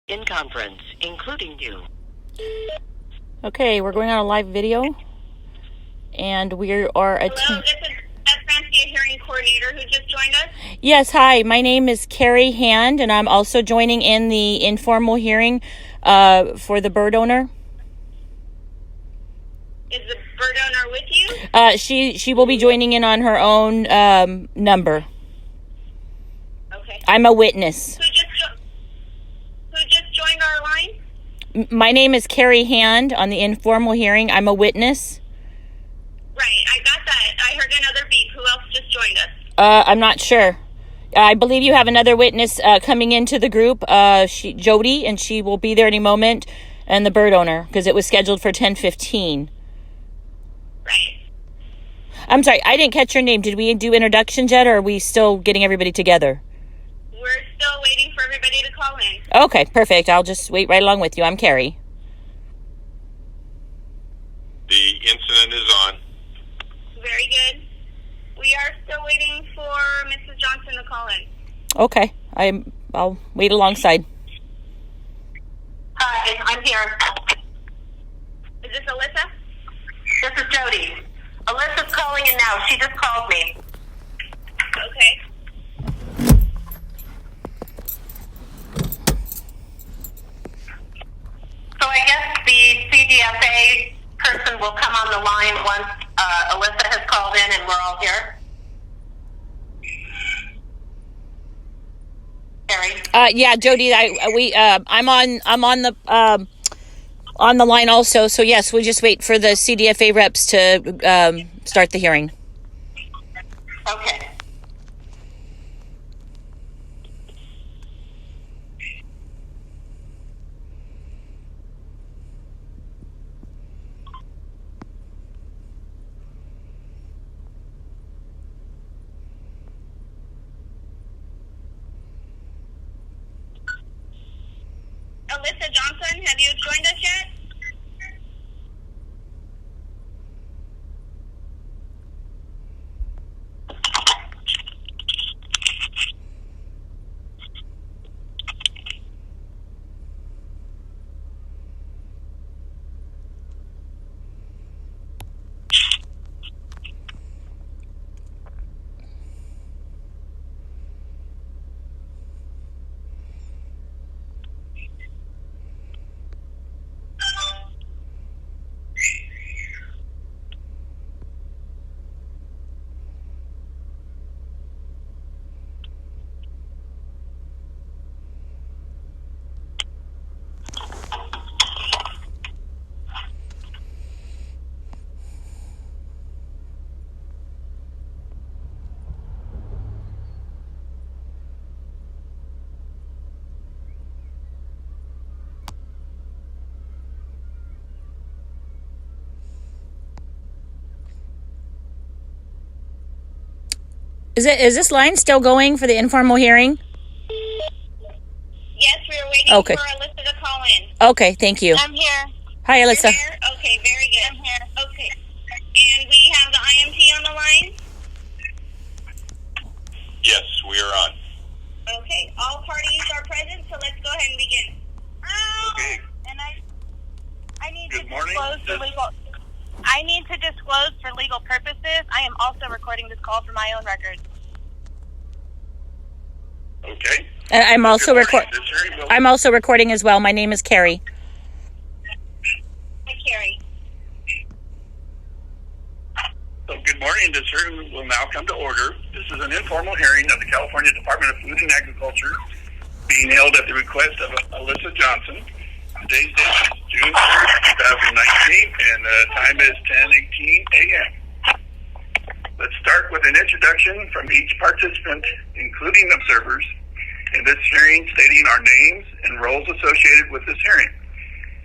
In conference, including you. Okay, we're going on a live video, and we are Hello, this is Francia, hearing coordinator, who just joined us. Yes, hi. My name is Carrie Hand, and I'm also joining in the informal hearing for the bird owner. Is the bird owner with you? She will be joining in on her own number. Okay. I'm a witness. Who just joined our line? My name is Carrie Hand on the informal hearing. I'm a witness. Right, I got that. I heard another beep. Who else just joined us? I'm not sure. I believe you have another witness coming into the group, Jody, and she will be there any moment, and the bird owner, because it was scheduled for 10:15. Right. I'm sorry, I didn't catch your name. Did we do introductions yet, or are we still getting everybody together? We're still waiting for everybody to call in. Okay, perfect. I'll just wait right along with you. I'm Carrie. The incident is on. Very good. We are still waiting for Mrs. Johnson to call in. Okay, I'll wait alongside. Hi, I'm here. Is this Alyssa? This is Jody. Alyssa's calling in now. She just called me. Okay. So I guess the cdfa person will come on the line once Alyssa has called in and we're all here. Carrie? Yeah, Jody, I'm on the line also. So yes, we'll just wait for the CDFA reps to start the hearing. Okay. Alyssa Johnson, have you joined us yet? Is this line still going for the informal hearing? Yes, we are waiting Okay. for Alyssa to call in. Okay, thank you. I'm here. Hi, You're Alyssa. here? Okay, very good. I'm here. Okay. And we have the IMT on the line? Yes, we are on. Okay, all parties are present, so let's go ahead and begin. Okay. And I need Good to morning. disclose for legal. I need to disclose for legal purposes. I am also recording this call for my own records. Okay. And I'm also Good morning. recording. This hearing will- I'm also recording as well. My name is Carrie. Hi, Carrie. So good morning. This hearing will now come to order. This is an informal hearing of the California Department of Food and Agriculture being held at the request of Alyssa Johnson. Today's date is June 3rd, 2019, and the time is 10:18 a.m. Let's start with an introduction from each participant, including observers, in this hearing, stating our names and roles associated with this hearing.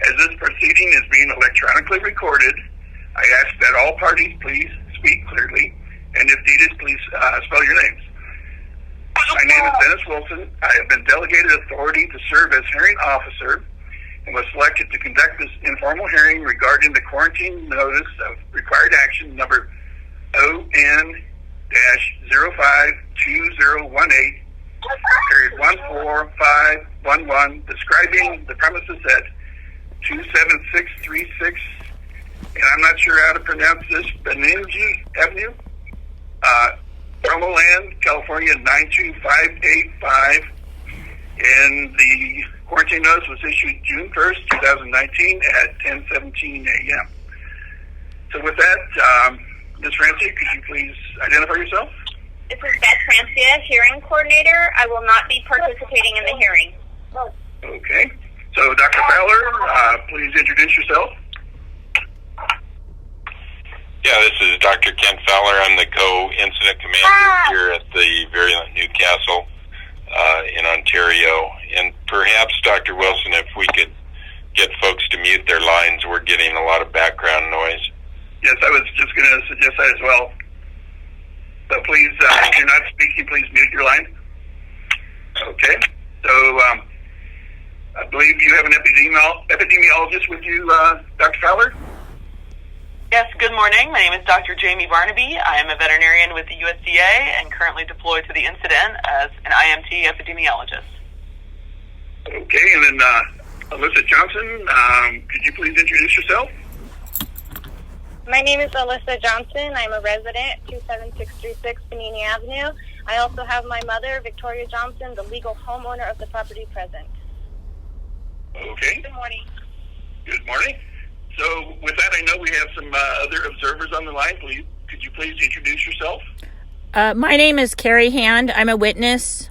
As this proceeding is being electronically recorded, I ask that all parties please speak clearly, and if needed, please spell your names. My name is Dennis Wilson. I have been delegated authority to serve as hearing officer and was selected to conduct this informal hearing regarding the quarantine notice of required action number ON-052018 #14511, describing the premises at 27636, and I'm not sure how to pronounce this, Beningji Avenue, Land, California 92585, and the quarantine notice was issued June 1st, 2019 at 10:17 a.m. So with that, Ms. Francie, could you please identify yourself? This is Beth Francia, hearing coordinator. I will not be participating in the hearing. Okay. So, Dr. Fowler, please introduce yourself. Yeah, this is Dr. Ken Fowler. I'm the co-incident commander here at the Virulent Newcastle in Ontario. And perhaps, Dr. Wilson, if we could get folks to mute their lines, we're getting a lot of background noise. Yes, I was just going to suggest that as well. So please, if you're not speaking, please mute your line. Okay. So I believe you have an epidemiologist with you, Dr. Fowler? Yes, good morning. My name is Dr. Jamie Barnaby. I am a veterinarian with the USDA and currently deployed to the incident as an IMT epidemiologist. Okay, and then Alyssa Johnson, could you please introduce yourself? My name is Alyssa Johnson. I'm a resident, 27636 Benini Avenue. I also have my mother, Victoria Johnson, the legal homeowner of the property present. Okay. Good morning. Good morning. So with that, I know we have some other observers on the line. Could you please introduce yourself? My name is Carrie Hand. I'm a witness.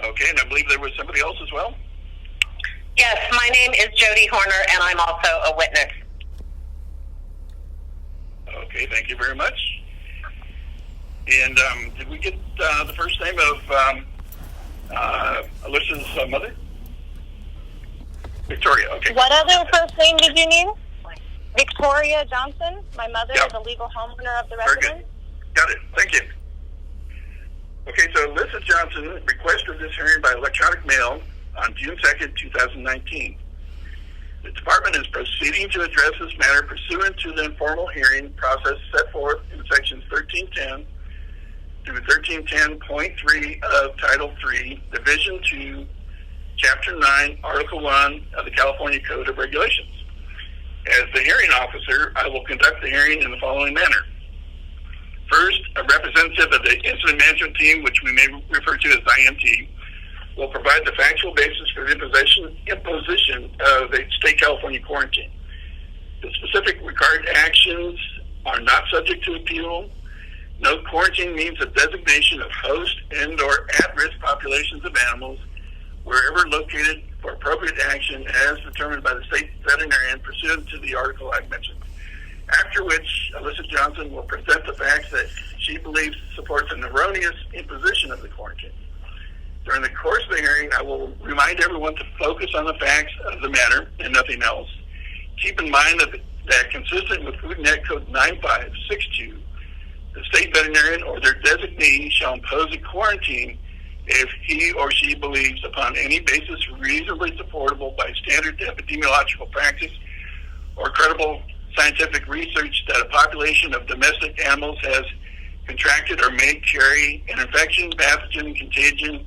Okay, and I believe there was somebody else as well? Yes, my name is Jody Horner, and I'm also a witness. Okay, thank you very much. And did we get the first name of Alyssa's mother? Victoria, okay. What other first name did you need? Victoria Johnson, my mother, Yep. the legal homeowner of the Very good. residence. Got it. Thank you. Okay, so Alyssa Johnson requested this hearing by electronic mail on June 2nd, 2019. The department is proceeding to address this matter pursuant to the informal hearing process set forth in sections 1310 through 1310.3 of Title 3, Division 2, Chapter 9, Article 1 of the California Code of Regulations. As the hearing officer, I will conduct the hearing in the following manner. First, a representative of the incident management team, which we may refer to as IMT, will provide the factual basis for the imposition of a state California quarantine. The specific required actions are not subject to appeal. No quarantine means a designation of host and or at-risk populations of animals wherever located for appropriate action as determined by the state veterinarian pursuant to the article I mentioned. After which, Alyssa Johnson will present the facts that she believes supports an erroneous imposition of the quarantine. During the course of the hearing, I will remind everyone to focus on the facts of the matter and nothing else. Keep in mind that consistent with Food and Ag Code 9562, the state veterinarian or their designee shall impose a quarantine if he or she believes upon any basis reasonably supportable by standard epidemiological practice or credible scientific research that a population of domestic animals has contracted or may carry an infection, pathogen, contagion,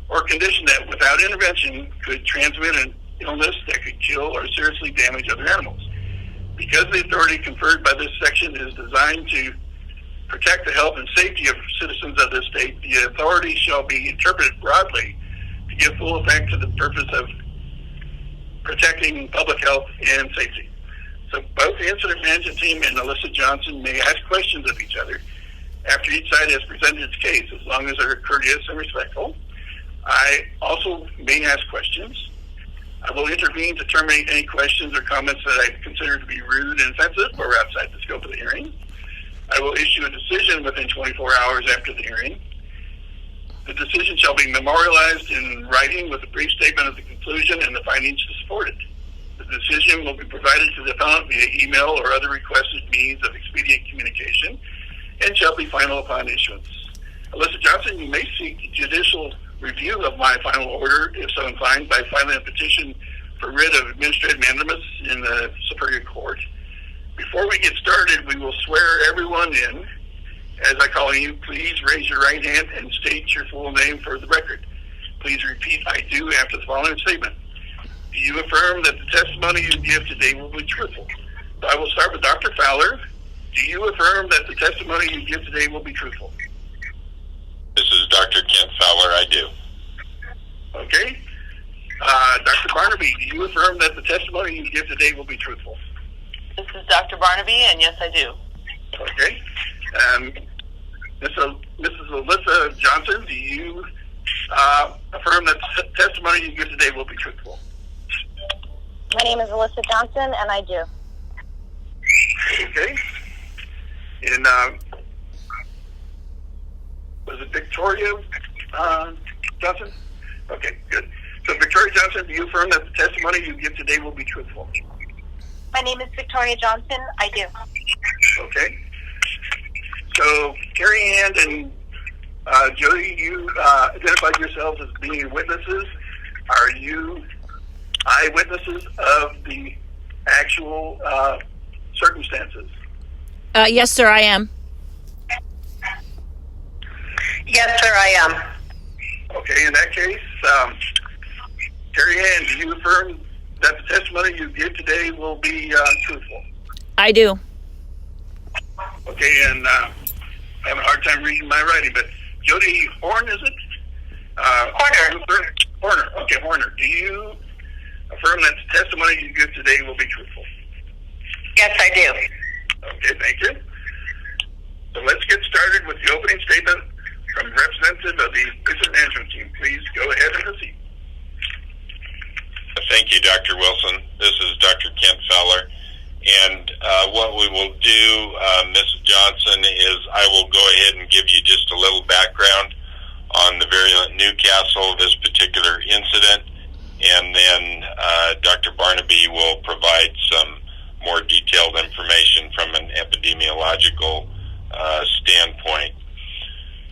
or condition that without intervention could transmit an illness that could kill or seriously damage other animals. Because the authority conferred by this section is designed to protect the health and safety of citizens of the state, the authority shall be interpreted broadly to give full effect to the purpose of protecting public health and safety. So both the incident management team and Alyssa Johnson may ask questions of each other after each side has presented its case, as long as they're courteous and respectful. I also may ask questions. I will intervene to terminate any questions or comments that I consider to be rude and offensive or outside the scope of the hearing. I will issue a decision within 24 hours after the hearing. The decision shall be memorialized in writing with a brief statement of the conclusion and the findings to support it. The decision will be provided to the appellant via email or other requested means of expedient communication and shall be final upon issuance. Alyssa Johnson, you may seek judicial review of my final order, if so inclined, by filing a petition for writ of administrative mandamus in the Superior Court. Before we get started, we will swear everyone in, As I call on you, please raise your right hand and state your full name for the record. Please repeat "I do" after the following statement. Do you affirm that the testimony you give today will be truthful? So I will start with Dr. Fowler. Do you affirm that the testimony you give today will be truthful? This is Dr. Kent Fowler. I do. Okay. Dr. Barnaby, do you affirm that the testimony you give today will be truthful? This is Dr. Barnaby, and yes, I do. Okay. Mrs. Alyssa Johnson, do you affirm that the testimony you give today will be truthful? My name is Alyssa Johnson, and I do. Okay. And was it Victoria Johnson? Okay, good. So Victoria Johnson, do you affirm that the testimony you give today will be truthful? My name is Victoria Johnson. I do. Okay. So Carrie Ann and Jody, you identified yourselves as being witnesses. Are you eyewitnesses of the actual circumstances? Yes, sir, I am. Yes, sir, I am. Okay, in that case, Carrie Ann, do you affirm that the testimony you give today will be truthful? I do. Okay, and I have a hard time reading my writing, but Jody Horn, is it? Horner. Horner. Okay, Horner. Do you affirm that the testimony you give today will be truthful? Yes, I do. Okay, thank you. So let's get started with the opening statement from the representative of the prison management team. Please go ahead and proceed. Thank you, Dr. Wilson. This is Dr. Kent Fowler. And what we will do, Mrs. Johnson, is I will go ahead and give you just a little background on the Virulent Newcastle, this particular incident, and then Dr. Barnaby will provide some more detailed information from an epidemiological standpoint.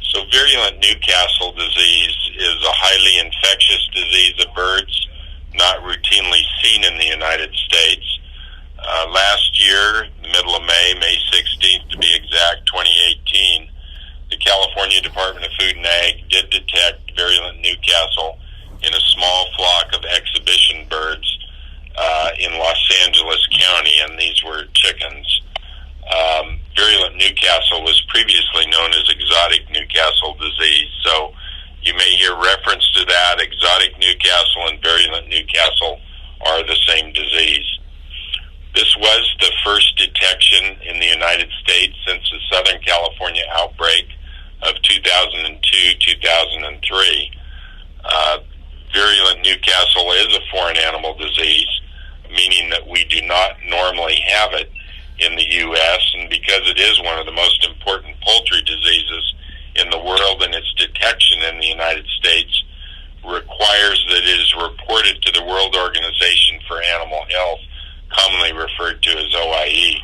So virulent Newcastle disease is a highly infectious disease of birds, not routinely seen in the United States. Last year, the middle of May 16th to be exact, 2018, the California Department of Food and Ag did detect virulent Newcastle in a small flock of exhibition birds in Los Angeles County, and these were chickens. Virulent Newcastle was previously known as exotic Newcastle disease, so you may hear reference to that. Exotic Newcastle and virulent Newcastle are the same disease. This was the first detection in the United States since the Southern California outbreak of 2002-2003. Virulent Newcastle is a foreign animal disease, meaning that we do not normally have it in the U.S., and because it is one of the most important poultry diseases in the world, and its detection in the United States requires that it is reported to the World Organization for Animal Health, commonly referred to as OIE.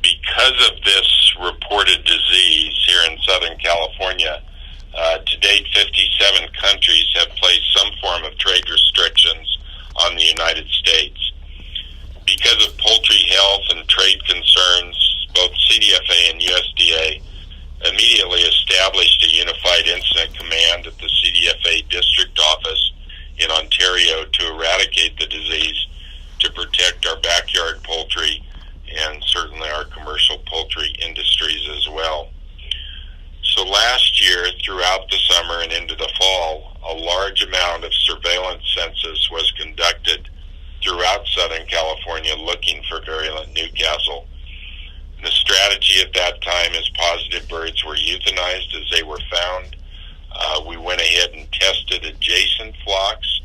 Because of this reported disease here in Southern California, to date 57 countries have placed some form of trade restrictions on the United States. Because of poultry health and trade concerns, both CDFA and USDA immediately established a unified incident command at the CDFA district office in Ontario to eradicate the disease, to protect our backyard poultry and certainly our commercial poultry industries as well. So last year, throughout the summer and into the fall, a large amount of surveillance census was conducted throughout Southern California looking for virulent Newcastle. The strategy at that time is positive birds were euthanized as they were found. We went ahead and tested adjacent flocks,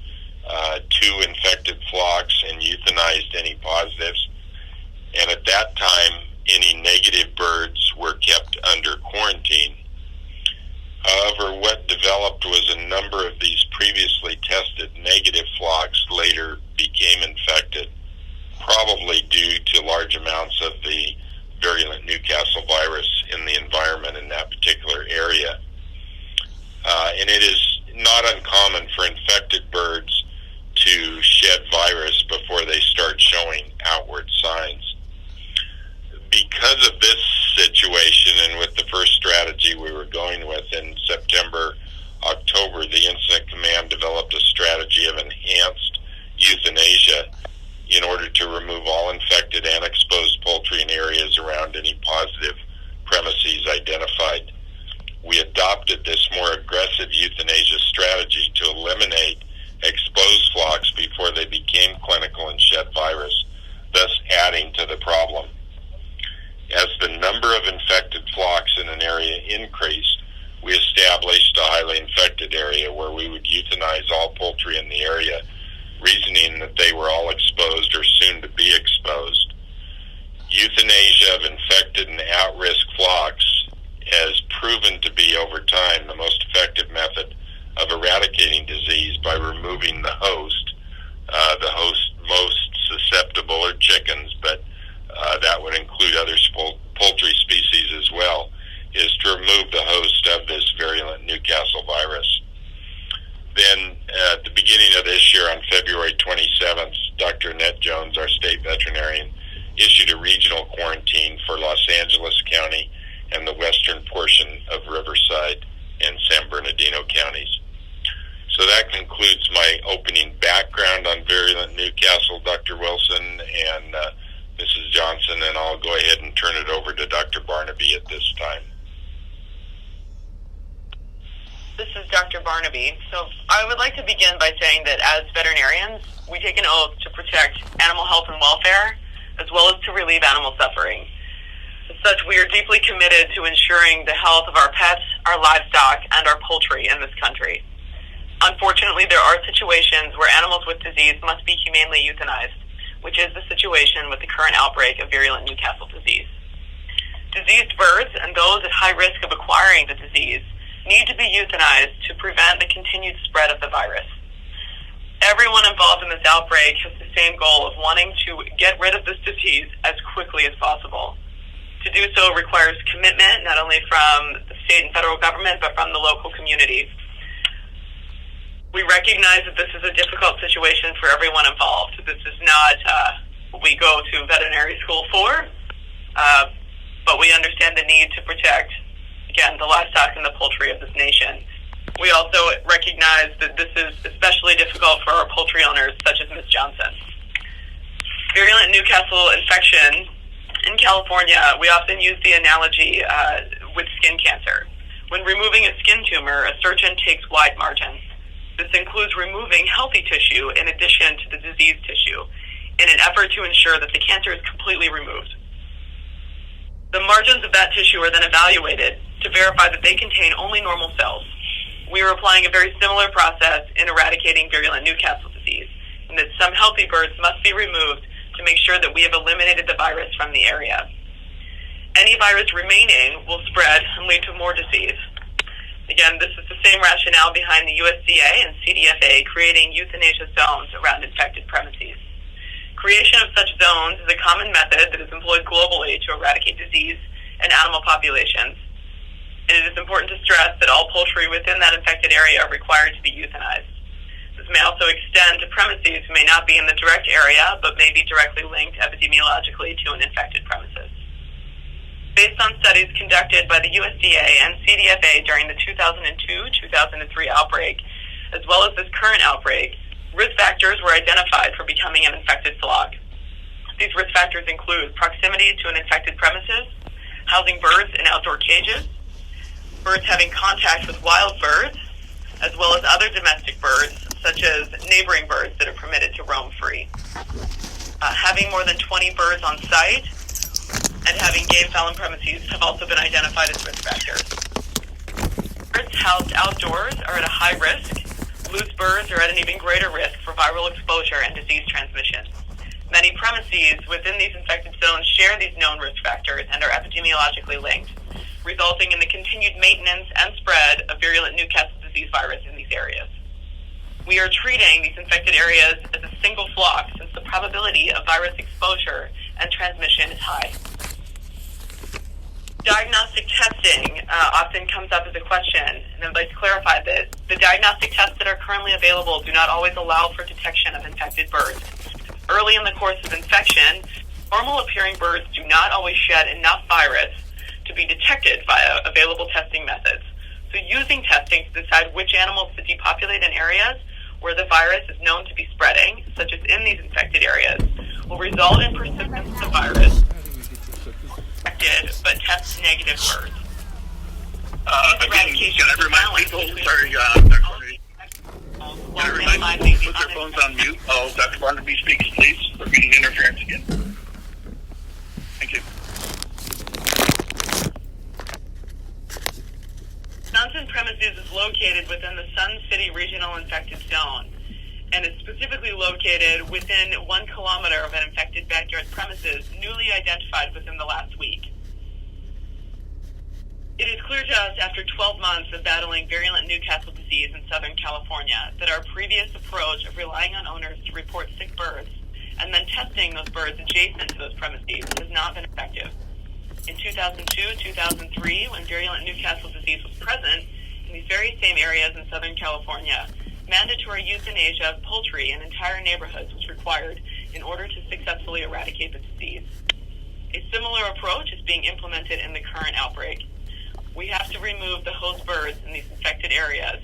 2 infected flocks, and euthanized any positives. And at that time, any negative birds were kept under quarantine. However, what developed was a number of these previously tested negative flocks later became infected, probably due to large amounts of the virulent Newcastle virus in the environment in that particular area. And it is not uncommon for infected birds to shed virus before they start showing outward signs. Because of this situation, and with the first increase, we established a highly infected area where we would euthanize all poultry in the area, reasoning that they were all exposed or soon to be exposed. Euthanasia of infected and at-risk flocks has proven to be, over time, the most effective method of eradicating disease by removing the host. The host most susceptible are chickens, but that would include other poultry species as well, is to remove the host of this virulent Newcastle virus. Then at the beginning of this year, on February 27th, Dr. Annette Jones, our state veterinarian, issued a regional quarantine for Los Angeles County and the western portion of Riverside and San Bernardino counties. So that concludes my opening background on virulent Newcastle, Dr. Wilson and Mrs. Johnson, and I'll go ahead and turn it over to Dr. Barnaby at this time. This is Dr. Barnaby. So I would like to begin by saying that as veterinarians, we take an oath to protect animal health and welfare, as well as to relieve animal suffering. As such, we are deeply committed to ensuring the health of our pets, our livestock, and our poultry in this country. Unfortunately, there are situations where animals with disease must be humanely euthanized, which is the situation with the current outbreak of virulent Newcastle disease. Diseased birds and those at high risk of acquiring the disease need to be euthanized to prevent the continued spread of the virus. Everyone involved in this outbreak has the same goal of wanting to get rid of this disease as quickly as possible. To do so requires commitment not only from the state and federal government, but from the local community. We recognize that this is a difficult situation for everyone involved. This is not what we go to veterinary school for, but we understand the need to protect, again, the livestock and the poultry of this nation. We also recognize that this is especially difficult for our poultry owners, such as Ms. Johnson. Virulent Newcastle infection in California, we often use the analogy with skin cancer. When removing a skin tumor, a surgeon takes wide margins. This includes removing healthy tissue in addition to the diseased tissue in an effort to ensure that the cancer is completely removed. The margins of that tissue are then evaluated to verify that they contain only normal cells. We are applying a very similar process in eradicating virulent Newcastle disease, and that some healthy birds must be removed to make sure that we have eliminated the virus from the area. Any virus remaining will spread and lead to more disease. Again, this is the same rationale behind the USDA and CDFA creating euthanasia zones around infected premises. Creation of such zones is a common method that is employed globally to eradicate disease in animal populations. And it is important to stress that all poultry within that infected area are required to be euthanized. This may also extend to premises who may not be in the direct area, but may be directly linked epidemiologically to an infected premises. Based on studies conducted by the USDA and CDFA during the 2002-2003 outbreak, as well as this current outbreak, risk factors were identified for becoming an infected flock. These risk factors include proximity to an infected premises, housing birds in outdoor cages, birds having contact with wild birds, as well as other domestic birds, such as neighboring birds that are permitted to roam free. Having more than 20 birds on site, and having game-fowl on premises have also been identified as risk factors. Birds housed outdoors are at a high risk. Loose birds are at an even greater risk for viral exposure and disease transmission. Many premises within these infected zones share these known risk factors and are epidemiologically linked, resulting in the continued maintenance and spread of virulent Newcastle disease virus in these areas. We are treating these infected areas as a single flock since the probability of virus exposure and transmission is high. Diagnostic testing often comes up as a question, and I'd like to clarify that the diagnostic tests that are currently available do not always allow for detection of infected birds. Early in the course of infection, normal-appearing birds do not always shed enough virus to be detected via available testing methods. So using testing to decide which animals to depopulate in areas where the virus is known to be spreading, such as in these infected areas, will result in persistence of the virus, but test negative birds. Again, can I remind people, sorry, Dr. Barnaby, can I remind people to put their phones on mute? Oh, Dr. Barnaby speaks, please. We're getting interference again. Thank you. located within the Sun City Regional Infected Zone, and is specifically located within 1 kilometer of an infected backyard premises newly identified within the last week. It is clear to us after 12 months of battling virulent Newcastle disease in Southern California that our previous approach of relying on owners to report sick birds and then testing those birds adjacent to those premises has not been effective. In 2002-2003, when virulent Newcastle disease was present in these very same areas in Southern California, mandatory euthanasia of poultry in entire neighborhoods was required in order to successfully eradicate the disease. A similar approach is being implemented in the current outbreak. We have to remove the host birds in these infected areas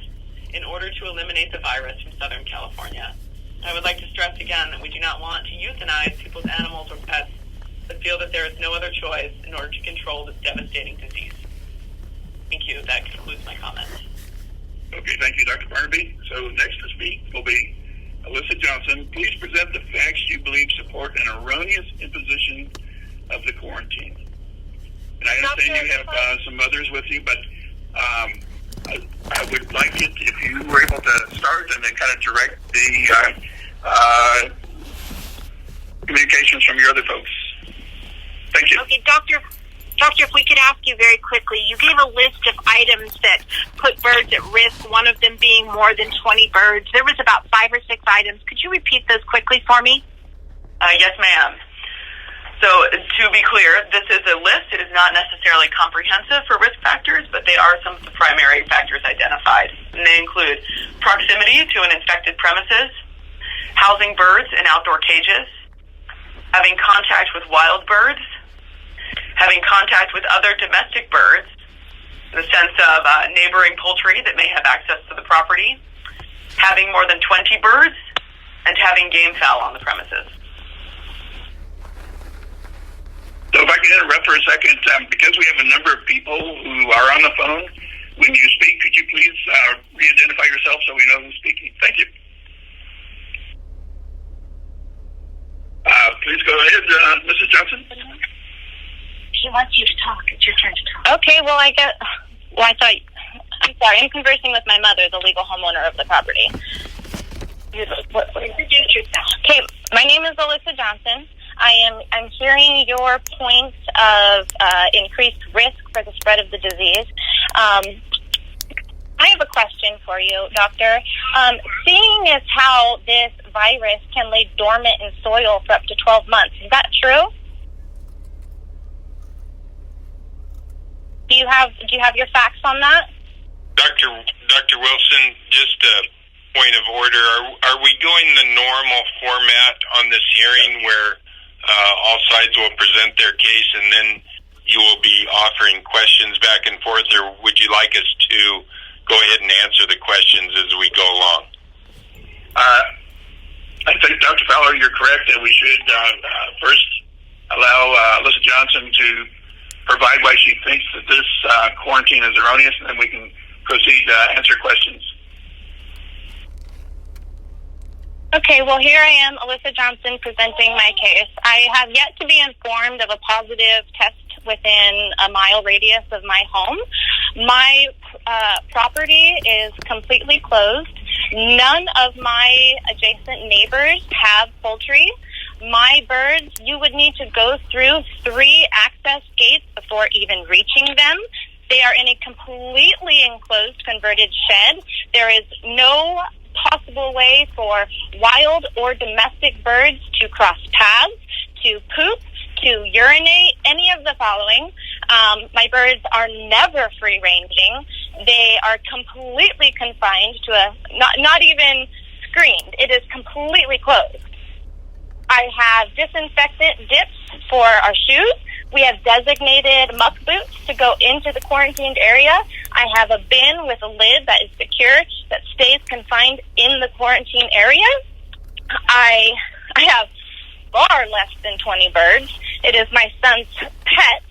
in order to eliminate the virus from Southern California. I would like to stress again that we do not want to euthanize people's animals or pets, but feel that there is no other choice in order to control this devastating disease. Thank you. That concludes my comments. Okay, thank you, Dr. Barnaby. So next to speak will be Alyssa Johnson. Please present the facts you believe support an erroneous imposition of the quarantine. And I understand you have some others with you, but I would like it if you were able to start and then kind of direct the communications from your other folks. Thank you. Okay, Doctor, if we could ask you very quickly, you gave a list of items that put birds at risk, one of them being more than 20 birds. There was about 5 or 6 items. Could you repeat those quickly for me? Yes, ma'am. So to be clear, this is a list. It is not necessarily comprehensive for risk factors, but they are some of the primary factors identified. And they include proximity to an infected premises, housing birds in outdoor cages, having contact with wild birds, having contact with other domestic birds, in the sense of neighboring poultry that may have access to the property, having more than 20 birds, and having game fowl on the premises. So if I can interrupt for a second, because we have a number of people who are on the phone, when you speak, could you please re-identify yourself so we know who's speaking? Thank you. Please go ahead, Mrs. Johnson. She wants you to talk. It's your turn to talk. Okay, I'm sorry. I'm conversing with my mother, the legal homeowner of the property. Introduce yourself. Okay, my name is Alyssa Johnson. I'm hearing your points of increased risk for the spread of the disease. I have a question for you, Doctor. Seeing as how this virus can lay dormant in soil for up to 12 months, is that true? Do you have your facts on that? Dr. Wilson, just a point of order. Are we going the normal format on this hearing where all sides will present their case and then you will be offering questions back and forth, or would you like us to go ahead and answer the questions as we go along? I think, Dr. Fowler, you're correct that we should first allow Alyssa Johnson to provide why she thinks that this quarantine is erroneous, and then we can proceed to answer questions. Okay, well, here I am, Alyssa Johnson, presenting my case. I have yet to be informed of a positive test within a mile radius of my home. My property is completely closed. None of my adjacent neighbors have poultry. My birds, you would need to go through 3 access gates before even reaching them. They are in a completely enclosed, converted shed. There is no possible way for wild or domestic birds to cross paths, to poop, to urinate, any of the following. My birds are never free-ranging. They are completely confined to not even screened. It is completely closed. I have disinfectant dips for our shoes. We have designated muck boots to go into the quarantined area. I have a bin with a lid that is secure that stays confined in the quarantine area. I have far less than 20 birds. It is my son's pet.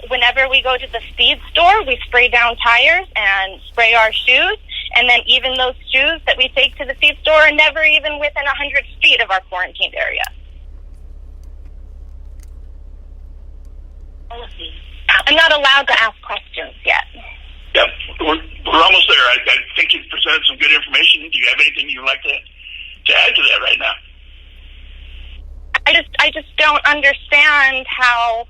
Whenever we go to the speed store, we spray down tires and spray our shoes. And then even those shoes that we take to the feed store are never even within 100 feet of our quarantined area. I'm not allowed to ask questions yet. Yeah, we're almost there. I think you've presented some good information. Do you have anything you'd like to add to that right now? I just don't understand how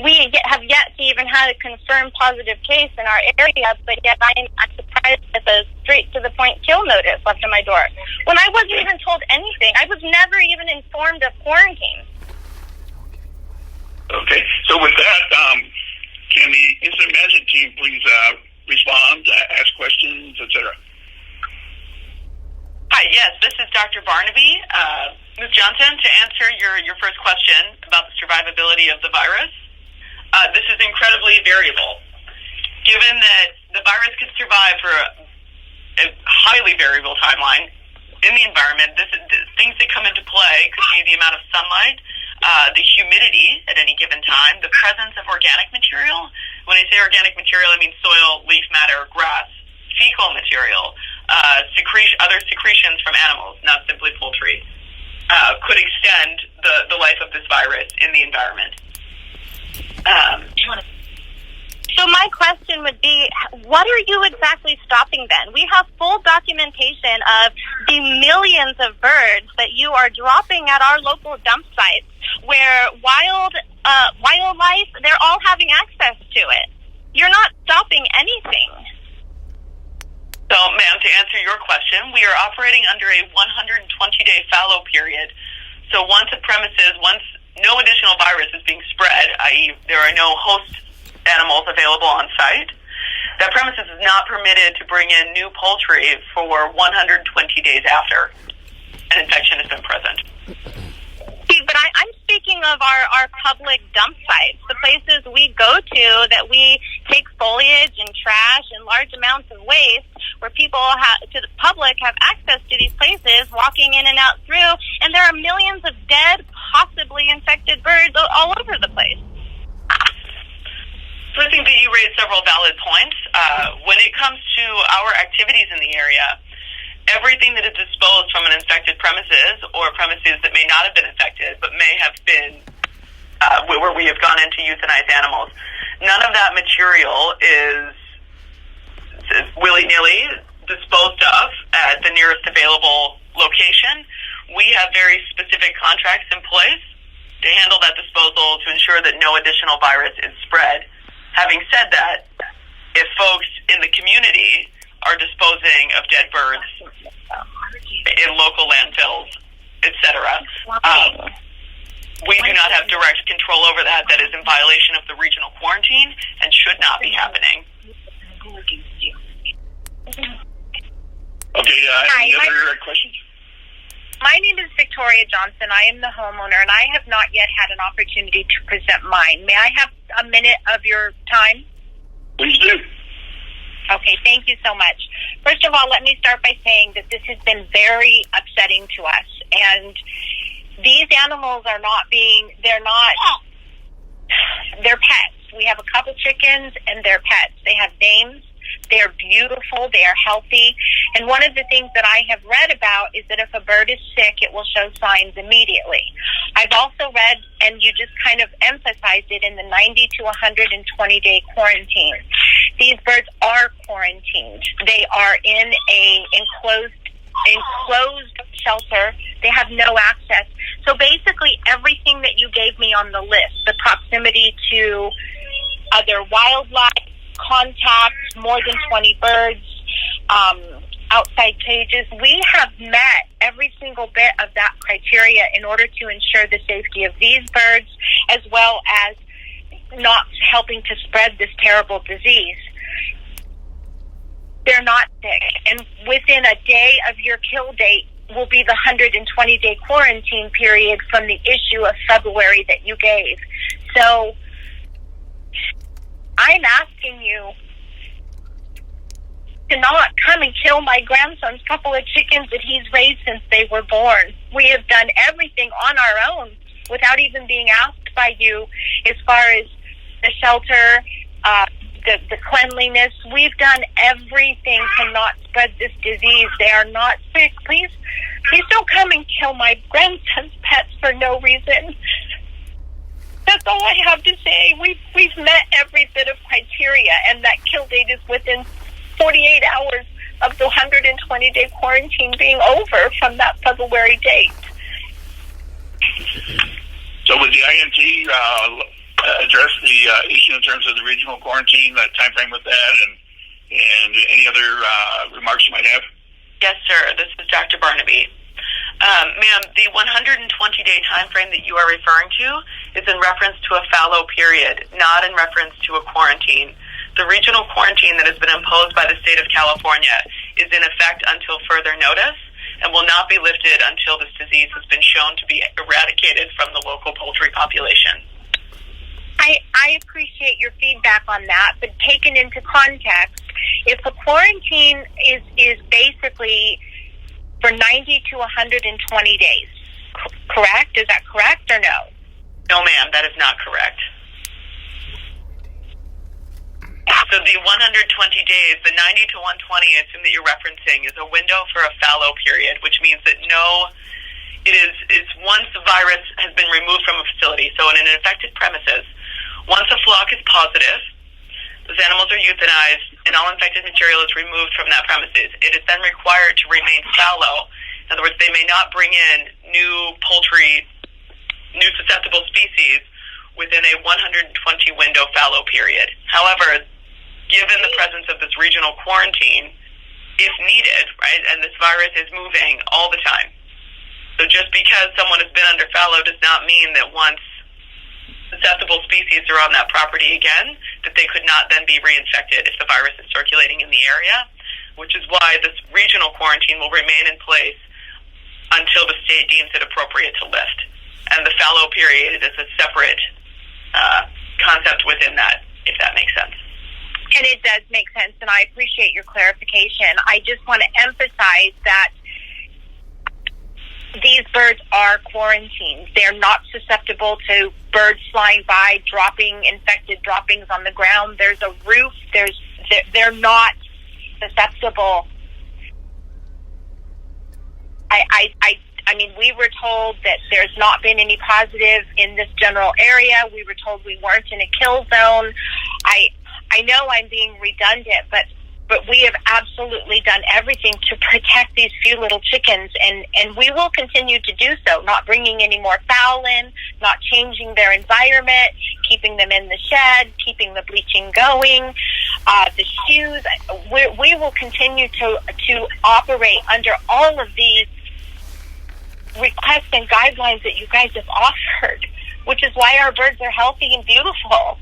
we have yet to even have a confirmed positive case in our area, but yet I'm surprised at the straight-to-the-point kill notice left on my door. When I wasn't even told anything. I was never even informed of quarantine. Okay, so with that, can the incident management team please respond, ask questions, etc.? Hi, yes, this is Dr. Barnaby. Ms. Johnson, to answer your first question about the survivability of the virus, this is incredibly variable. Given that the virus could survive for a highly variable timeline in the environment, things that come into play could be the amount of sunlight, the humidity at any given time, the presence of organic material. When I say organic material, I mean soil, leaf matter, grass, fecal material, other secretions from animals, not simply poultry, could extend the life of this virus in the environment. So my question would be, what are you exactly stopping then? We have full documentation of the millions of birds that you are dropping at our local dump sites where wildlife, they're all having access to it. You're not stopping anything. So, ma'am, to answer your question, we are operating under a 120-day fallow period. So once no additional virus is being spread, i.e. there are no host animals available on site, that premises is not permitted to bring in new poultry for 120 days after an infection has been present. See, but I'm speaking of our public dump sites, the places we go to that we take foliage and trash and large amounts of waste, where people to the public have access to these places, walking in and out through, and there are millions of dead, possibly infected birds all over the place. So I think that you raised several valid points. When it comes to our activities in the area, everything that is disposed from an infected premises or premises that may not have been infected but may have been where we have gone in to euthanize animals, none of that material is willy-nilly disposed of at the nearest available location. We have very specific contracts in place to handle that disposal to ensure that no additional virus is spread. Having said that, if folks in the community are disposing of dead birds in local landfills, etc., we do not have direct control over that. That is in violation of the regional quarantine and should not be happening. Okay, any other questions? My name is Victoria Johnson. I am the homeowner, and I have not yet had an opportunity to present mine. May I have a minute of your time? Please do. Okay, thank you so much. First of all, let me start by saying that this has been very upsetting to us, and these animals are they're pets. We have a couple chickens, and they're pets. They have names. They are beautiful. They are healthy. And one of the things that I have read about is that if a bird is sick, it will show signs immediately. I've also read, and you just kind of emphasized it, in the 90 to 120-day quarantine. These birds are quarantined. They are in a enclosed shelter. They have no access. So basically everything that you gave me on the list, the proximity to other wildlife, contact, more than 20 birds, outside cages, we have met every single bit of that criteria in order to ensure the safety of these birds, as well as not helping to spread this terrible disease. They're not sick, and within a day of your kill date will be the 120-day quarantine period from the issue of February that you gave. So I'm asking you to not come and kill my grandson's couple of chickens that he's raised since they were born. We have done everything on our own without even being asked by you as far as the shelter, the cleanliness. We've done everything to not spread this disease. They are not sick. Please don't come and kill my grandson's pets for no reason. That's all I have to say. We've met every bit of criteria, and that kill date is within 48 hours of the 120-day quarantine being over from that February date. So would the IMT address the issue in terms of the regional quarantine, the time frame with that, and any other remarks you might have? Yes, sir. This is Dr. Barnaby. Ma'am, the 120-day time frame that you are referring to is in reference to a fallow period, not in reference to a quarantine. The regional quarantine that has been imposed by the state of California is in effect until further notice and will not be lifted until this disease has been shown to be eradicated from the local poultry population. I appreciate your feedback on that, but taken into context, if a quarantine is basically for 90 to 120 days, correct? Is that correct or no? No, ma'am, that is not correct. So the 120 days, the 90 to 120, I assume that you're referencing, is a window for a fallow period, which means that it's once the virus has been removed from a facility, so in an infected premises, once a flock is positive, those animals are euthanized, and all infected material is removed from that premises. It is then required to remain fallow. In other words, they may not bring in new poultry, new susceptible species within a 120 window fallow period. However, given the presence of this regional quarantine, if needed, right, and this virus is moving all the time. So just because someone has been under fallow does not mean that once susceptible species are on that property again, that they could not then be reinfected if the virus is circulating in the area, which is why this regional quarantine will remain in place until the state deems it appropriate to lift. And the fallow period is a separate concept within that, if that makes sense. And it does make sense, and I appreciate your clarification. I just want to emphasize that these birds are quarantined. They're not susceptible to birds flying by, dropping infected droppings on the ground. There's a roof. They're not susceptible. I mean, we were told that there's not been any positive in this general area. We were told we weren't in a kill zone. I know I'm being redundant, but we have absolutely done everything to protect these few little chickens, and we will continue to do so, not bringing any more fowl in, not changing their environment, keeping them in the shed, keeping the bleaching going, the shoes. We will continue to operate under all of these requests and guidelines that you guys have offered, which is why our birds are healthy and beautiful.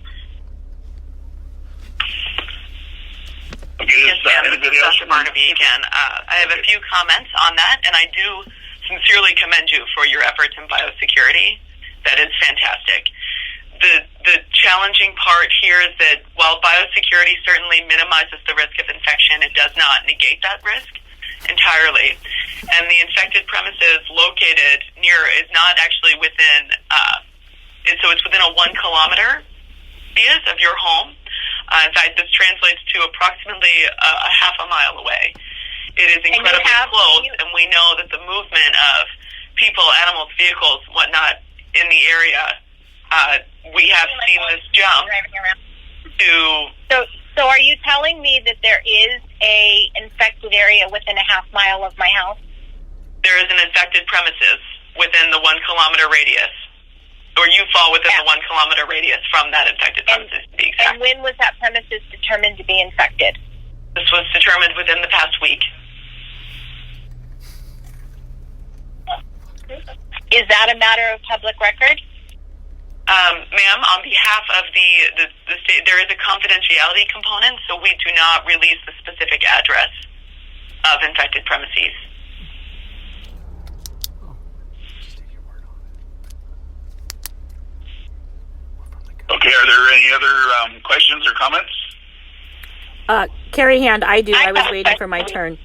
Okay, yes, ma'am, this is Dr. Barnaby again. I have a few comments on that, and I do sincerely commend you for your efforts in biosecurity. That is fantastic. The challenging part here is that while biosecurity certainly minimizes the risk of infection, it does not negate that risk entirely. And the infected premises located near is not actually within, so it's within a 1 kilometer radius of your home. In fact, this translates to approximately a half a mile away. It is incredibly close, and we know that the movement of people, animals, vehicles, whatnot in the area, we have seen this jump to... So are you telling me that there is a infected area within a half mile of my house? There is an infected premises within the 1 kilometer radius. Or you fall within the 1 kilometer radius from that infected premises, to be exact. And when was that premises determined to be infected? This was determined within the past week. Is that a matter of public record? Ma'am, on behalf of the state, there is a confidentiality component, so we do not release the specific address of infected premises. Okay, are there any other questions or comments? Carrie hand, I do. I was waiting for my turn.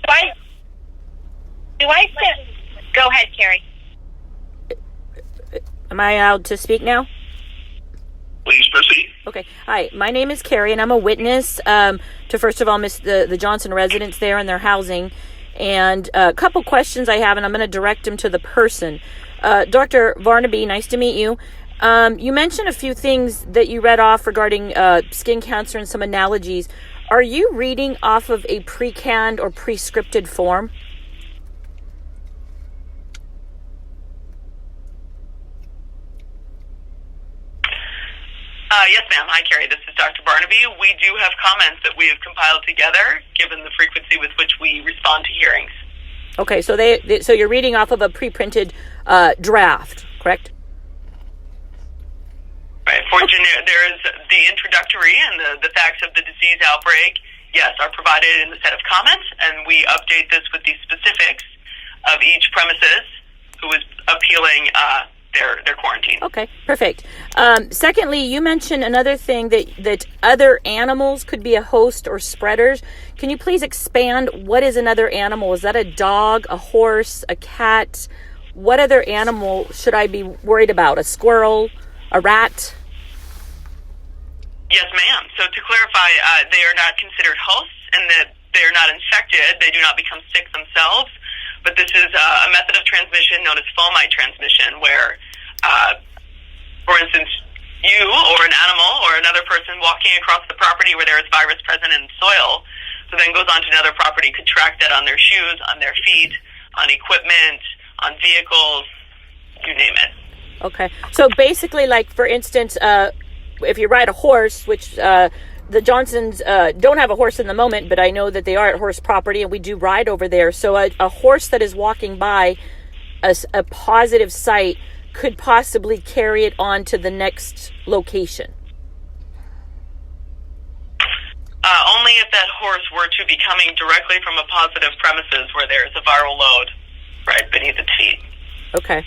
Do I sit? Go ahead, Carrie. Am I allowed to speak now? Please proceed. Okay. Hi, my name is Carrie, and I'm a witness to, first of all, miss the Johnson residents there and their housing. And a couple questions I have, and I'm going to direct them to the person. Dr. Barnaby, nice to meet you. You mentioned a few things that you read off regarding skin cancer and some analogies. Are you reading off of a pre-canned or pre-scripted form? Yes, ma'am. Hi, Carrie. This is Dr. Barnaby. We do have comments that we have compiled together, given the frequency with which we respond to hearings. Okay, so so you're reading off of a pre-printed draft, correct? Right. There is the introductory and the facts of the disease outbreak, yes, are provided in the set of comments, and we update this with the specifics of each premises who is appealing their quarantine. Okay, perfect. Secondly, you mentioned another thing that other animals could be a host or spreaders. Can you please expand? What is another animal? Is that a dog, a horse, a cat? What other animal should I be worried about? A squirrel, a rat? Yes, ma'am. So to clarify, they are not considered hosts and that they are not infected. They do not become sick themselves. But this is a method of transmission known as fomite transmission where, for instance, you or an animal or another person walking across the property where there is virus present in soil, so then goes on to another property, could track that on their shoes, on their feet, on equipment, on vehicles, you name it. Okay. So basically, like, for instance, if you ride a horse, which the Johnsons don't have a horse in the moment, but I know that they are at horse property and we do ride over there. So a horse that is walking by a positive site could possibly carry it on to the next location. Only if that horse were to be coming directly from a positive premises where there is a viral load right beneath its feet. Okay.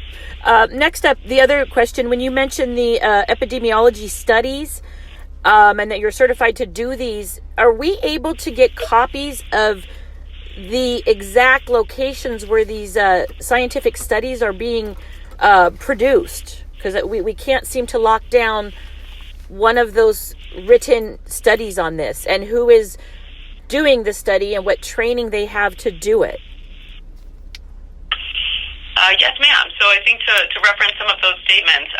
Next up, the other question, when you mentioned the epidemiology studies and that you're certified to do these, are we able to get copies of the exact locations where these scientific studies are being produced? Because we can't seem to lock down one of those written studies on this and who is doing the study and what training they have to do it. Yes, ma'am. So I think to reference some of those statements,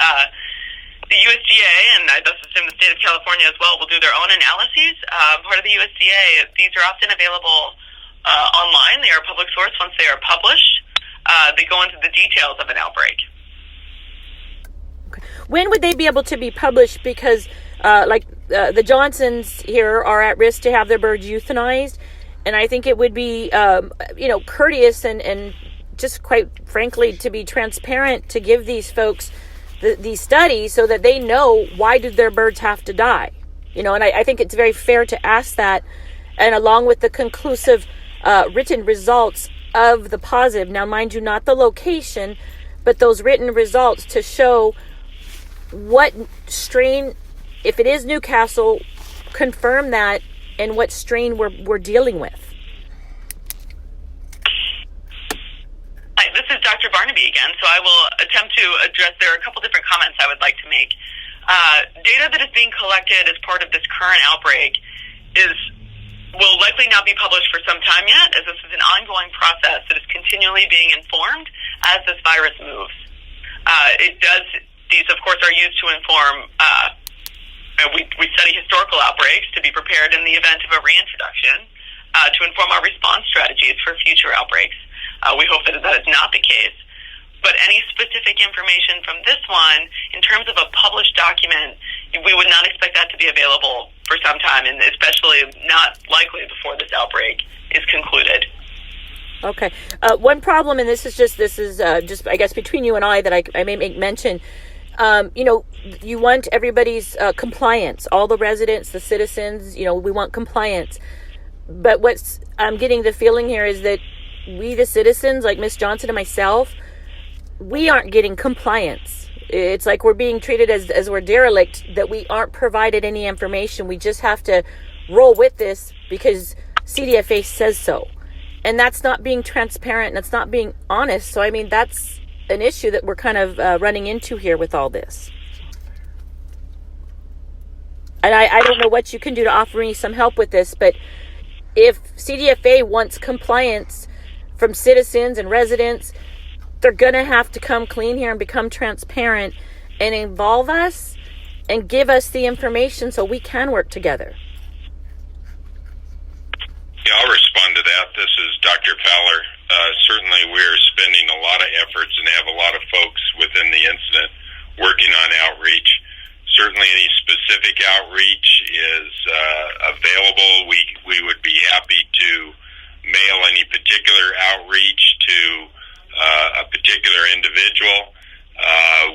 the USDA, and I thus assume the state of California as well, will do their own analyses. Part of the USDA, these are often available online. They are public source once they are published. They go into the details of an outbreak. Okay. When would they be able to be published? Because the Johnsons here are at risk to have their birds euthanized, and I think it would be courteous and just quite frankly to be transparent to give these folks these studies so that they know why did their birds have to die. And I think it's very fair to ask that, and along with the conclusive written results of the positive. Now, mind you, not the location, but those written results to show what strain, if it is Newcastle, confirm that, and what strain we're dealing with. Hi, this is Dr. Barnaby again, so I will attempt to address, there are a couple different comments I would like to make. Data that is being collected as part of this current outbreak will likely not be published for some time yet, as this is an ongoing process that is continually being informed as this virus moves. These of course are used to inform, we study historical outbreaks to be prepared in the event of a reintroduction, to inform our response strategies for future outbreaks. We hope that is not the case. But any specific information from this one, in terms of a published document, we would not expect that to be available for some time, and especially not likely before this outbreak is concluded. Okay. One problem, and this is just I guess between you and I that I may make mention. You want everybody's compliance, all the residents, the citizens. We want compliance. But what's I'm getting the feeling here is that we, the citizens, like Miss Johnson and myself, we aren't getting compliance. It's like we're being treated as we're derelict, that we aren't provided any information. We just have to roll with this because CDFA says so. And that's not being transparent, and that's not being honest. So, I mean, that's an issue that we're kind of running into here with all this. And I don't know what you can do to offer me some help with this, but if CDFA wants compliance from citizens and residents, they're going to have to come clean here and become transparent and involve us and give us the information so we can work together. Yeah, I'll respond to that. This is Dr. Fowler. Certainly we're spending a lot of efforts and have a lot of folks within the incident working on outreach. Certainly any specific outreach is available. We would be happy to mail any particular outreach to a particular individual.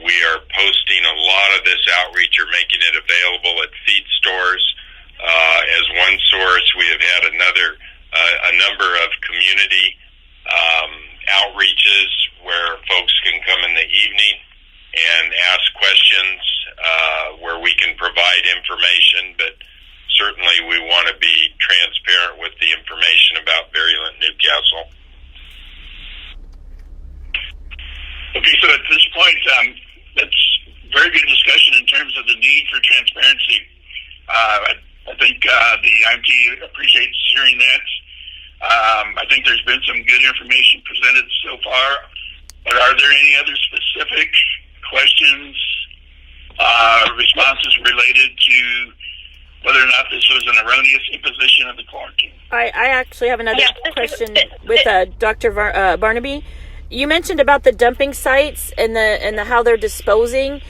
We are posting a lot of this outreach or making it available at feed stores. As one source, we have had a number of community outreaches where folks can come in the evening and ask questions where we can provide information, but certainly we want to be transparent with the information about Virulent Newcastle. Okay, so at this point, that's very good discussion in terms of the need for transparency. I think the IMT appreciates hearing that. I think there's been some good information presented so far, but are there any other specific questions, responses related to whether or not this was an erroneous imposition of the quarantine? I actually have another question with Dr. Barnaby. You mentioned about the dumping sites and the how they're disposing,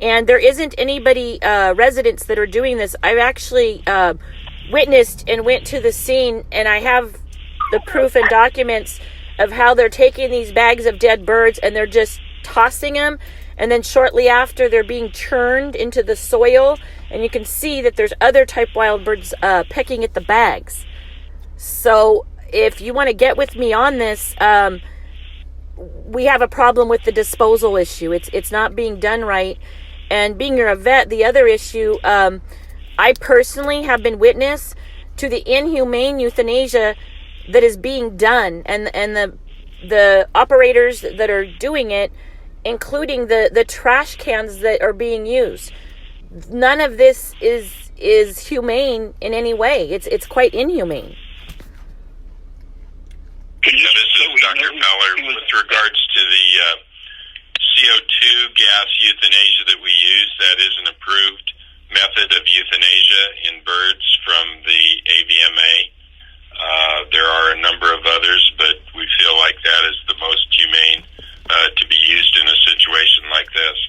and there isn't anybody, residents that are doing this. I've actually witnessed and went to the scene, and I have the proof and documents of how they're taking these bags of dead birds and they're just tossing them, and then shortly after they're being churned into the soil, and you can see that there's other type wild birds pecking at the bags. So if you want to get with me on this, we have a problem with the disposal issue. It's not being done right. And being you're a vet, the other issue, I personally have been witness to the inhumane euthanasia that is being done, and the operators that are doing it, including the trash cans that are being used. None of this is humane in any way. It's quite inhumane. This is Dr. Fowler. With regards to the CO2 gas euthanasia that we use, that is an approved method of euthanasia in birds from the AVMA. There are a number of others, but we feel like that is the most humane to be used in a situation like this.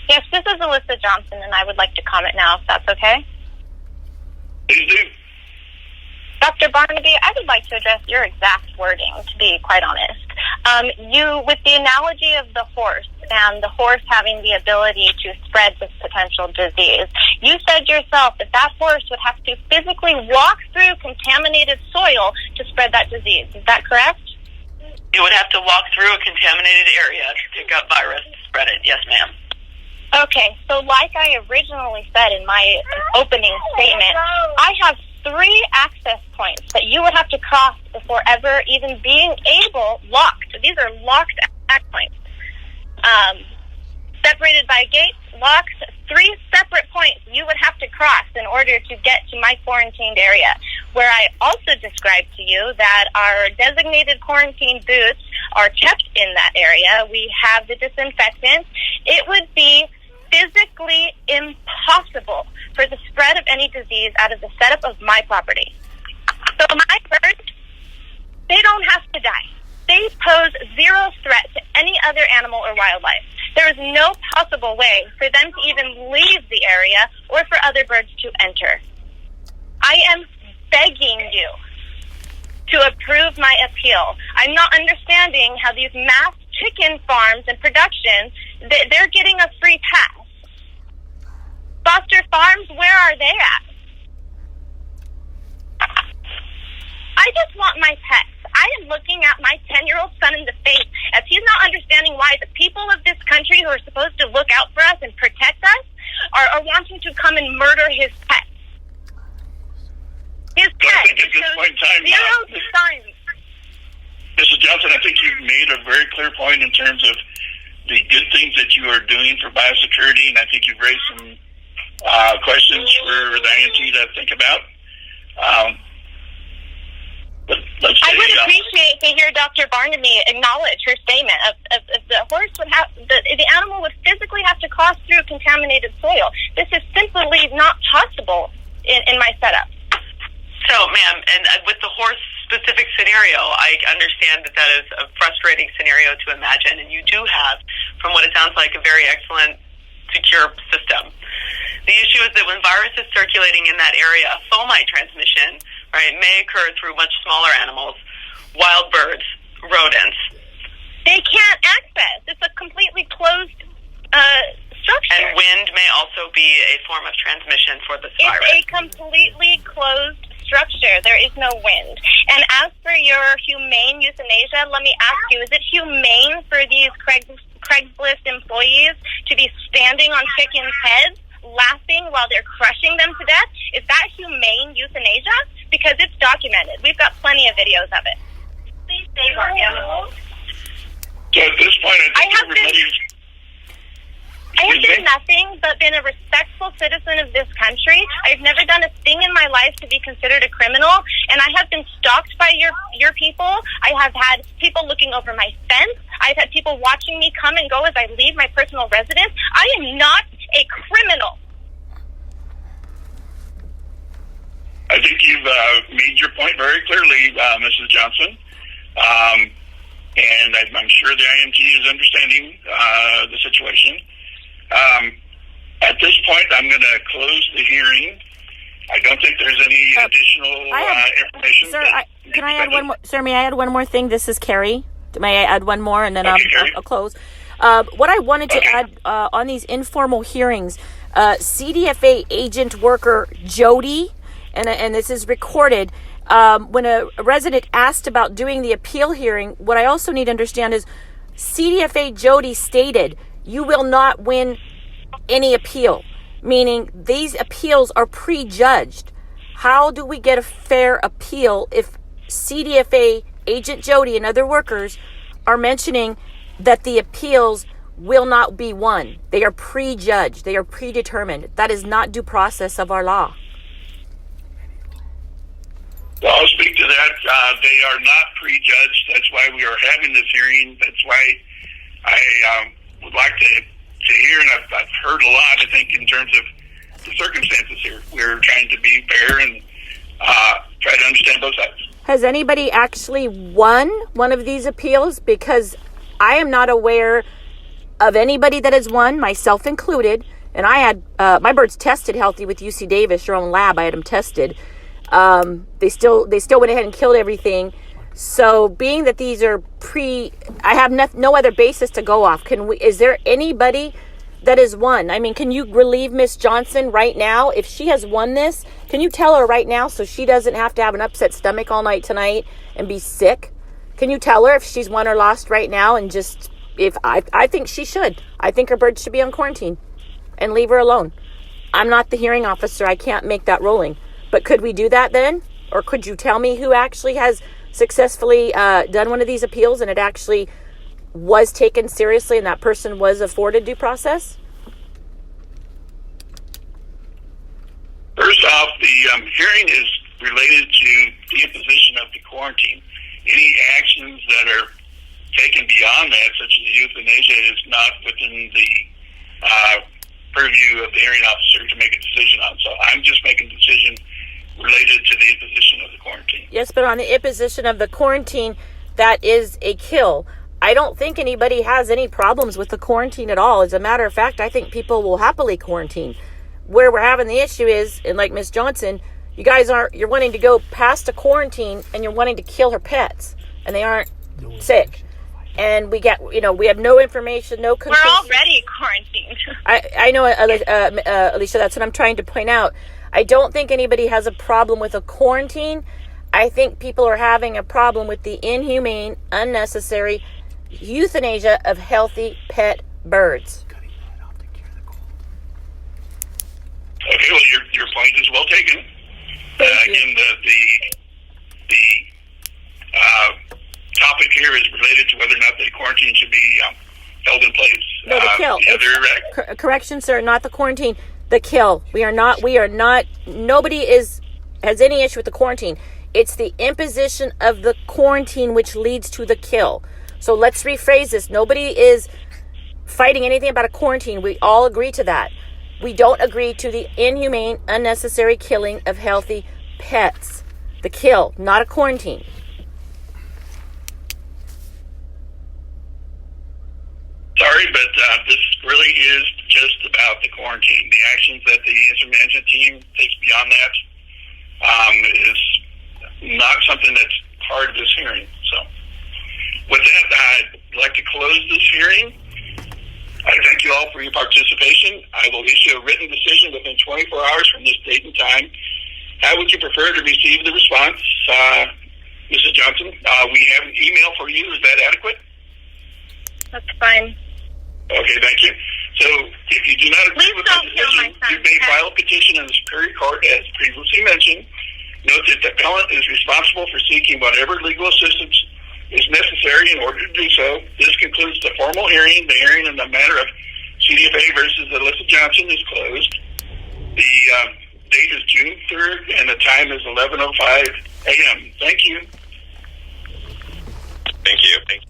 Yes, this is Alyssa Johnson, and I would like to comment now, if that's okay. Please do. Dr. Barnaby, I would like to address your exact wording, to be quite honest. With the analogy of the horse and the horse having the ability to spread this potential disease, you said yourself that horse would have to physically walk through contaminated soil to spread that disease. Is that correct? It would have to walk through a contaminated area to pick up virus to spread it. Yes, ma'am. Okay, so like I originally said in my opening statement, I have 3 access points that you would have to cross before ever even being locked. These are locked access points. Separated by gates, locked, 3 separate points you would have to cross in order to get to my quarantined area, where I also described to you that our designated quarantine booths are kept in that area. We have the disinfectant. It would be physically impossible for the spread of any disease out of the setup of my property. So my birds, they don't have to die. They pose 0 threat to any other animal or wildlife. There is no possible way for them to even leave the area or for other birds to enter. I am begging you to approve my appeal. I'm not understanding how these mass chicken farms and production, they're getting a free pass. Foster Farms, where are they at? I just want my pets. I am looking at my 10-year-old son in the face as he's not understanding why the people of this country who are supposed to look out for us and protect us are wanting to come and murder his pets. His pets. I think at this point in time, zero signs. Mrs. Johnson, I think you've made a very clear point in terms of the good things that you are doing for biosecurity, and I think you've raised some questions for the INT to think about. I would appreciate to hear Dr. Barnaby acknowledge her statement of the horse would have, the the animal would physically have to cross through contaminated soil. This is simply not possible in my setup. So, ma'am, and with the horse-specific scenario, I understand that that is a frustrating scenario to imagine, and you do have, from what it sounds like, a very excellent, secure system. The issue is that when virus is circulating in that area, fomite transmission, right, may occur through much smaller animals, wild birds, rodents. They can't access. It's a completely closed structure. And wind may also be a form of transmission for this virus. It's a completely closed structure. There is no wind. And as for your humane euthanasia, let me ask you, is it humane for these Craigslist employees to be standing on chickens' heads, laughing while they're crushing them to death? Is that humane euthanasia? Because it's documented. We've got plenty of videos of it. Please save our animals. So at this point, I have been nothing but been a respectful citizen of this country. I've never done a thing in my life to be considered a criminal, and I have been stalked by your people. I have had people looking over my fence. I've had people watching me come and go as I leave my personal residence. I am not a criminal. I think you've made your point very clearly, Mrs. Johnson. And I'm sure the IMT is understanding the situation. At this point, I'm going to close the hearing. I don't think there's any additional information. Sir, can I add one more? Sir, may I add one more thing? This is Carrie. May I add one more, and then I'll close. What I wanted to add on these informal hearings, CDFA agent worker Jody, and this is recorded, when a resident asked about doing the appeal hearing, what I also need to understand is CDFA Jody stated, you will not win any appeal, meaning these appeals are prejudged. How do we get a fair appeal if CDFA agent Jody and other workers are mentioning that the appeals will not be won? They are prejudged. They are predetermined. That is not due process of our law. Well, I'll speak to that. They are not prejudged. That's why we are having this hearing. That's why I would like to hear, and I've heard a lot, I think, in terms of the circumstances here. We're trying to be fair and try to understand both sides. Has anybody actually won one of these appeals? Because I am not aware of anybody that has won, myself included. And I had my birds tested healthy with UC Davis, your own lab. I had them tested. They still went ahead and killed everything. So being that these are I have no other basis to go off. Is there anybody that has won? I mean, can you relieve Miss Johnson right now? If she has won this, can you tell her right now so she doesn't have to have an upset stomach all night tonight and be sick? Can you tell her if she's won or lost right now? And just, if I think she should. I think her birds should be on quarantine and leave her alone. I'm not the hearing officer. I can't make that ruling. But could we do that then? Or could you tell me who actually has successfully done one of these appeals and it actually was taken seriously and that person was afforded due process? First off, the hearing is related to the imposition of the quarantine. Any actions that are taken beyond that, such as euthanasia, is not within the purview of the hearing officer to make a decision on. So I'm just making a decision related to the imposition of the quarantine. Yes, but on the imposition of the quarantine, that is a kill. I don't think anybody has any problems with the quarantine at all. As a matter of fact, I think people will happily quarantine. Where we're having the issue is, and like Miss Johnson, you're wanting to go past a quarantine and you're wanting to kill her pets, and they aren't sick. And we have no information, no control. We're already quarantined. I know, Alicia, that's what I'm trying to point out. I don't think anybody has a problem with a quarantine. I think people are having a problem with the inhumane, unnecessary euthanasia of healthy pet birds. Okay, well, your point is well taken. Again, the topic here is related to whether or not the quarantine should be held in place. No, the kill. Correction, sir, not the quarantine. The kill. We are not. Nobody has any issue with the quarantine. It's the imposition of the quarantine which leads to the kill. So let's rephrase this. Nobody is fighting anything about a quarantine. We all agree to that. We don't agree to the inhumane, unnecessary killing of healthy pets. The kill, not a quarantine. Sorry, but this really is just about the quarantine. The actions that the incident management team takes beyond that is not something that's part of this hearing. So, with that, I'd like to close this hearing. I thank you all for your participation. I will issue a written decision within 24 hours from this date and time. How would you prefer to receive the response, Mrs. Johnson? We have an email for you. Is that adequate? That's fine. Okay, thank you. So, if you do not agree with the decision, you may file a petition in the Superior Court, as previously mentioned. Note that the appellant is responsible for seeking whatever legal assistance is necessary in order to do so. This concludes the formal hearing. The hearing in the matter of CDFA versus Alyssa Johnson is closed. The date is June 3rd, and the time is 11:05 a.m. Thank you. Thank you.